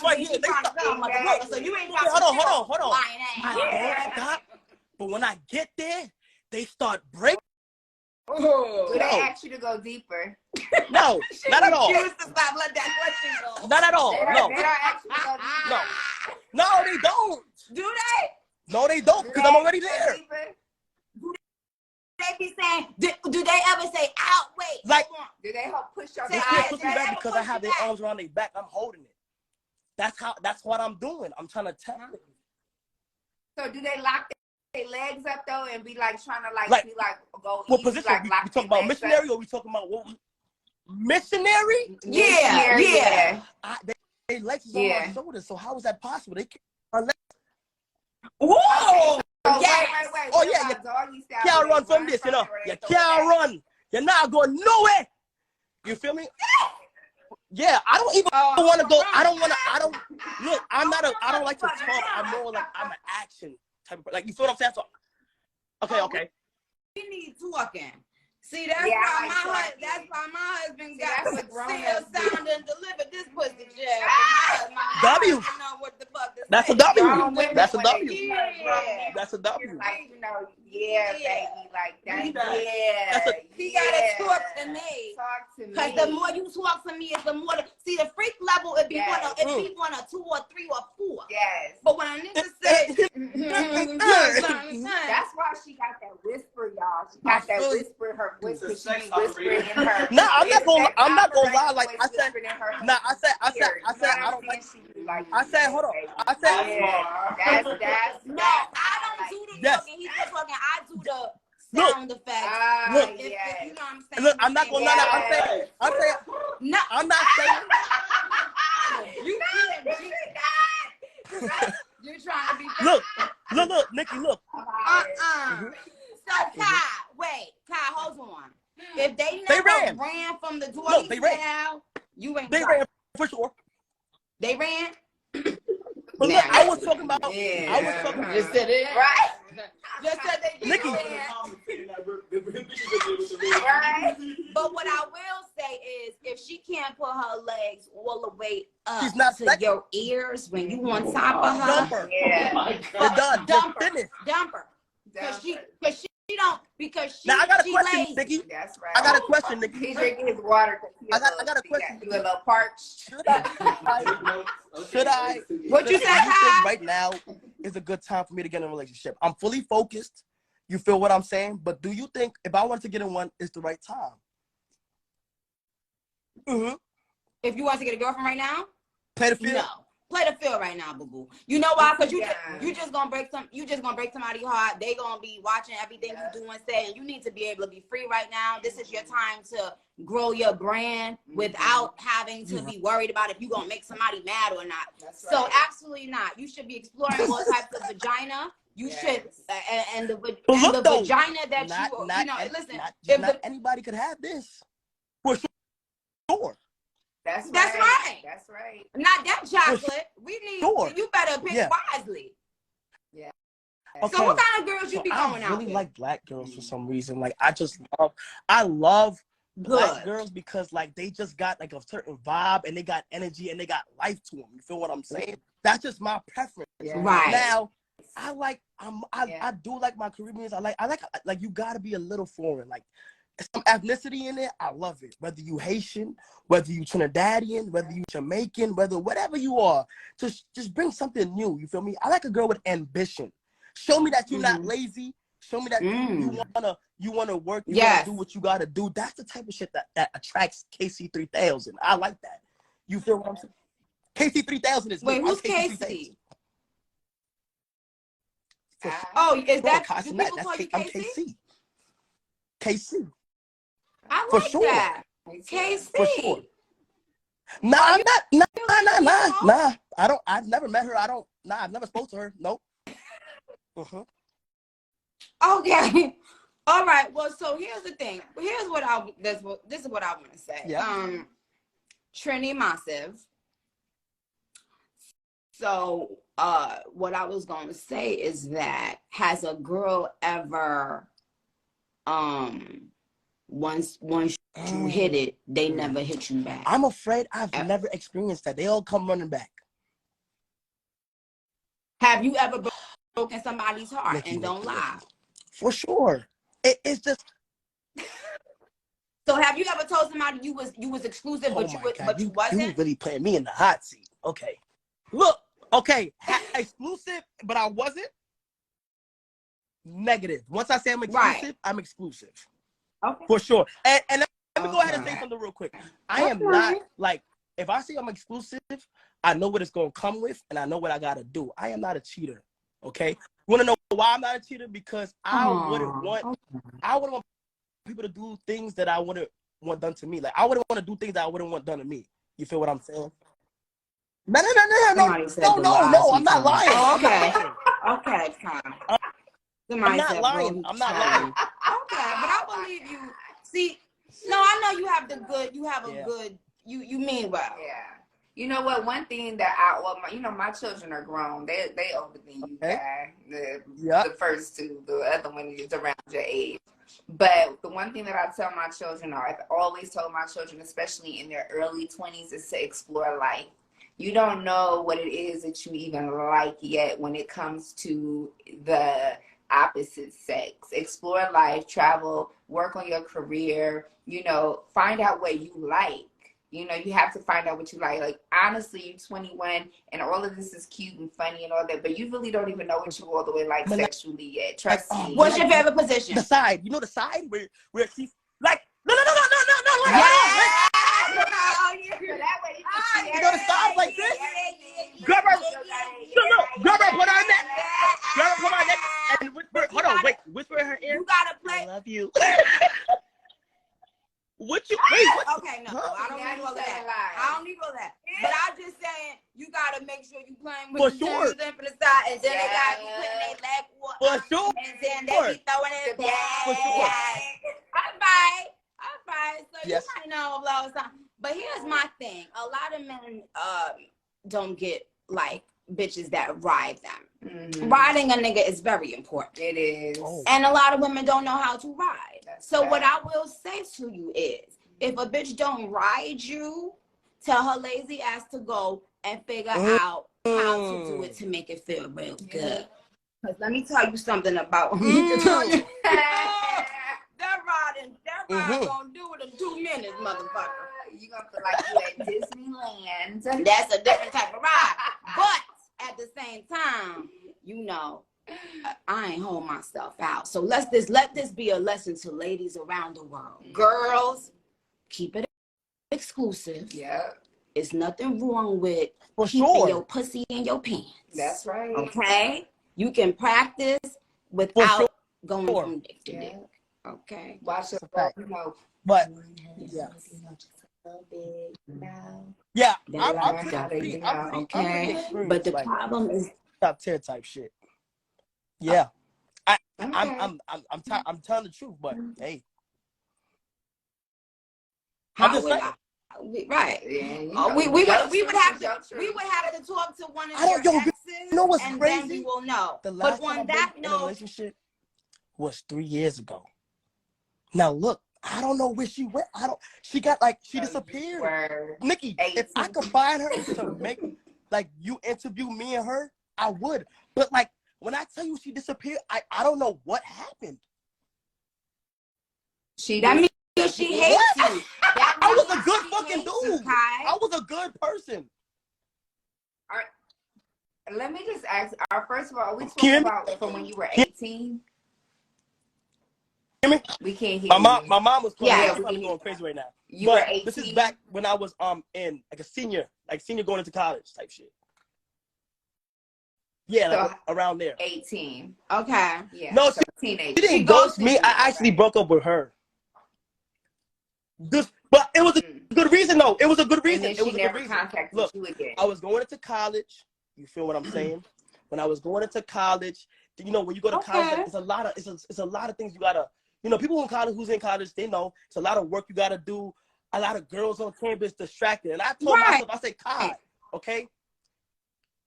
right here. They start. So you ain't got hold on. I don't stop. But when I get there, they start breaking. Do they ask you to go deeper? No, not at all. Refuse to stop. Let that question go. Not at all. They don't ask you to go deeper. No, they don't. Do they? No, they don't, because I'm already there. They be saying, do they ever say, out, wait? Like, do they help push your they back? push me back because I have their arms around their back. I'm holding it. That's what I'm doing. I'm trying to tell them. So do they lock their legs up though and be like trying to go what easy, position? like We lock talking about missionary or we talking about what? Missionary? Yeah. They legs is on my shoulders, so how is that possible? They can't. Whoa! So Yes. Wait. Oh yeah, you can't run from this, you know. You can't run. You're not going nowhere. You feel me? Yeah, I don't even want to go. I don't look. I don't like to talk. I'm more like I'm an action type of, like, you feel what I'm saying? So, okay. We need talking. See, that's why my husband got to still sound and deliver this pussy jab. W. Know what the fuck this That's a is. W. That's a W. Yeah. That's a W. Like, baby, like that. He gotta talk to me. Talk to me. Because the more you talk to me, is the more. See, the freak level, it'd be one, a 2 or 3 or 4. Yes. But when a nigga says, that's why she got that whisper, y'all. She got that whisper. Her voice, she whispering in her. No, I'm not gonna lie. Like I said, I don't like. I said, hold on. I said, that's no, I don't do the talking. He's just talking. I do the sound effects. Look, you know what I'm saying? Look, I'm not gonna lie. I'm saying, no, I'm not saying. You you're trying to be. Look, Nicki, look. So, Kai, hold on. If they never ran from the door, they ran. You ain't. They ran for sure. They ran. But look, I was talking about. Just said it right. Just said they Nicki. Right. But what I will say is, if she can't put her legs all the way up she's not to your ears when you on top of her, dumper. You're done. Dumper. Because she now I got a question, lazy. Nicki. That's right. I got a question, Nicki. He's drinking his water. I got a question. You a little parched. Should I? What you say, think right now is a good time for me to get in a relationship? I'm fully focused. You feel what I'm saying? But do you think if I wanted to get in one, it's the right time? If you want to get a girlfriend right now, play the field. No. Play the field right now, boo boo. You know why? Because you just gonna break somebody's heart. They gonna be watching everything you do and say, and you need to be able to be free right now. This is your time to grow your brand without having to be worried about if you gonna make somebody mad or not. So absolutely not. You should be exploring all types of vagina. You should, and the vagina that you know. Listen, if anybody could have this, for sure. That's right. That's right. Not that chocolate. We need. You better pick wisely. Yeah. Okay. So what kind of girls you be going out with? I really like black girls for some reason. Like I love black girls because like they just got like a certain vibe and they got energy and they got life to them. You feel what I'm saying? That's just my preference. Yeah. Right. Now, I do like my Caribbeans. I like you gotta be a little foreign. Like some ethnicity in it, I love it. Whether you Haitian, whether you Trinidadian, whether you Jamaican, whatever you are, just bring something new. You feel me? I like a girl with ambition. Show me that you're not lazy. Show me that you wanna work. You wanna do what you gotta do. That's the type of shit that attracts KC 3000. I like that. You feel what I'm saying? KC 3000 is wait. Who's KC? Oh, is that? Do people call you KC? I'm KC. KC. I like that. KC. For sure. Nah, I'm not. Nah. I've never met her. I've never spoke to her. Nope. Okay. All right. Well, so here's the thing. This is what I want to say. Yeah. Trini Massive. So, what I was going to say is that has a girl ever, once you hit it, they never hit you back? I'm afraid I've never experienced that. They all come running back. Have you ever broken somebody's heart? Nicki, and don't lie. For sure. It's just. So have you ever told somebody you was exclusive, but you wasn't? You really putting me in the hot seat. Okay. Look. Okay. Exclusive, but I wasn't. Negative. Once I say I'm exclusive, I'm exclusive. Okay. For sure. And let me go ahead and say something real quick. I am not like, if I say I'm exclusive, I know what it's going to come with, and I know what I got to do. I am not a cheater. Okay. You want to know why I'm not a cheater? Because I wouldn't want people to do things that I wouldn't want done to me. Like, I wouldn't want to do things that I wouldn't want done to me. You feel what I'm saying? No, I'm not lying. Oh, okay. Okay, Caan. I'm not lying. Okay, but I believe you. See, no, I know you have a good, you mean well. Yeah. You know what? One thing that my children are grown. They older than you, guy. The first two, the other one is around your age. But the one thing that I tell my children, or I've always told my children, especially in their early 20s, is to explore life. You don't know what it is that you even like yet when it comes to the opposite sex. Explore life, travel, work on your career, find out what you like. You have to find out what you like. Like, honestly, you're 21 and all of this is cute and funny and all that, but you really don't even know what you all the way like sexually yet. Trust me. What's your favorite position? The side. You know the side where she's like, no. You know the side like this? Grab her. Grab her, put her in that. Grab her, put her in that. And whisper, hold on, wait. Whisper in her ear. You gotta play. I love you. Okay, no, I don't need all that. I don't need all that. But I'm just saying, you gotta make sure you playing with the sure. From the side, and then they gotta be putting their leg for sure. And then they be throwing it back. For sure. I'm fine. So you might know a lot of time. But here's my thing: a lot of men don't get like bitches that ride them. Mm-hmm. Riding a nigga is very important. It is. And a lot of women don't know how to ride. So what I will say to you is, if a bitch don't ride you, tell her lazy ass to go and figure out how to do it to make it feel real good. Because let me tell you something about that ride gonna do it in 2 minutes, motherfucker. You gonna feel like you at Disneyland. That's a different type of ride. But at the same time, I ain't hold myself out. So let this be a lesson to ladies around the world. Girls, keep it exclusive. Yeah. It's nothing wrong with keeping your pussy in your pants. That's right. Okay? You can practice without going from dick to dick. Okay. Watch it, but I'm okay. But the problem is top tier type shit. Yeah. I'm telling the truth, but hey. I'm just saying. Right. Yeah, we would have to talk to one of your exes, and crazy? Then we will know. The last time I've been in a relationship was 3 years ago. Now look, I don't know where she went. She disappeared. Nicki, if I could find her to make you interview me and her, I would. But when I tell you she disappeared, I don't know what happened. That means she hates you. I was a good fucking dude. I was a good person. All right. Let me just ask. First of all, we talking about from when you were 18? Hear me? We can't hear my mom was playing. Yeah, I'm going crazy right now. You were 18? This is back when I was in a senior going into college type shit. Yeah, so, around there. 18. Okay. Yeah. No, so teenage. She didn't ghost me. I actually broke up with her. But it was a good reason, though. It was a good reason. It was a good reason. Look, you again. I was going into college. You feel what I'm saying? When I was going into college, when you go to college, it's a lot of things you gotta. People who's in college, they know it's a lot of work you gotta do. A lot of girls on campus distracted, and I told myself, I said, Caan, okay,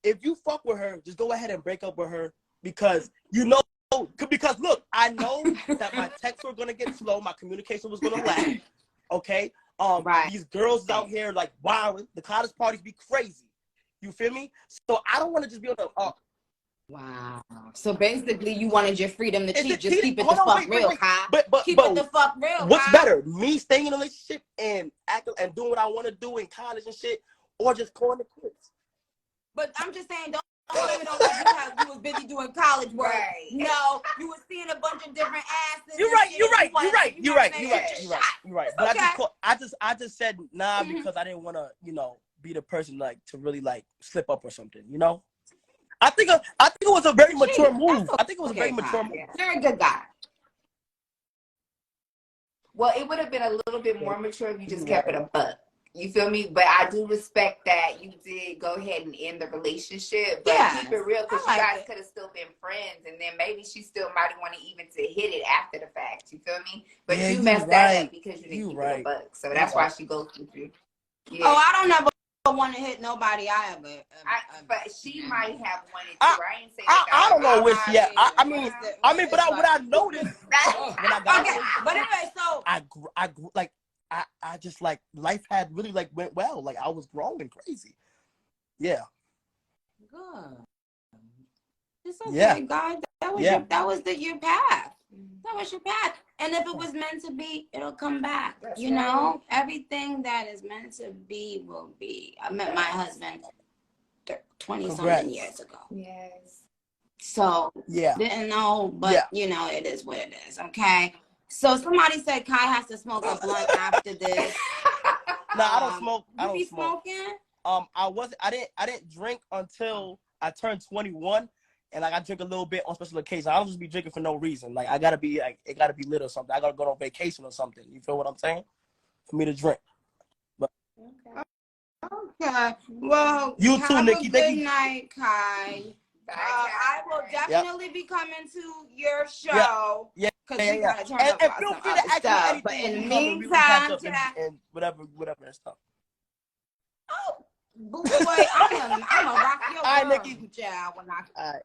if you fuck with her, just go ahead and break up with her because because look, I know that my texts were gonna get slow, my communication was gonna lag. Okay, these girls out here wow, the college parties be crazy. You feel me? So I don't want to just be on the Wow. So basically, you wanted your freedom to cheat. Just keep it the fuck real, Kai. But keep it the fuck real. What's Kai? better, me staying in a relationship and acting and doing what I want to do in college and shit, or just calling it quits? But I'm just saying, don't blame it on you was busy doing college work. Right. No, you was seeing a bunch of different asses. You're right. You're right. But okay. I just said nah because I didn't want to, be the person like to really like slip up or something, I think it was a very mature move. I think it was a very mature move. You're a good guy. Well, it would have been a little bit more mature if you just kept it a buck. You feel me? But I do respect that you did go ahead and end the relationship. But keep it real, because you guys could have still been friends, and then maybe she still might want to even to hit it after the fact. You feel me? But you messed that up because you didn't keep it a buck. So that's why she goes with you. Yeah. Oh, I don't never want to hit nobody but she might have wanted to. I ain't say I don't know which yet. I mean, but what I noticed when I got but anyway, so I grew like I just like life had really like went well. Like I was growing crazy. Yeah. Good. It's okay, guys. That was your path. That was your path. And if it was meant to be, it'll come back. That's everything that is meant to be will be. I met my husband 20-something years ago. Yes. So, didn't know, but, it is what it is, okay? So, somebody said Kai has to smoke a blunt after this. No, I don't smoke. I don't smoke. Smoking? I didn't drink until I turned 21. And like I drink a little bit on special occasions. I don't just be drinking for no reason. Like it gotta be lit or something. I gotta go on vacation or something. You feel what I'm saying? For me to drink. But okay. Well, you too, Nicki. Good night, Kai. I will definitely be coming to your show. Yeah. We gotta turn up and feel free to ask me anything. But in the meantime, and whatever and stuff. Oh. Boy, I'm a rock your world, Nicki. child. All right.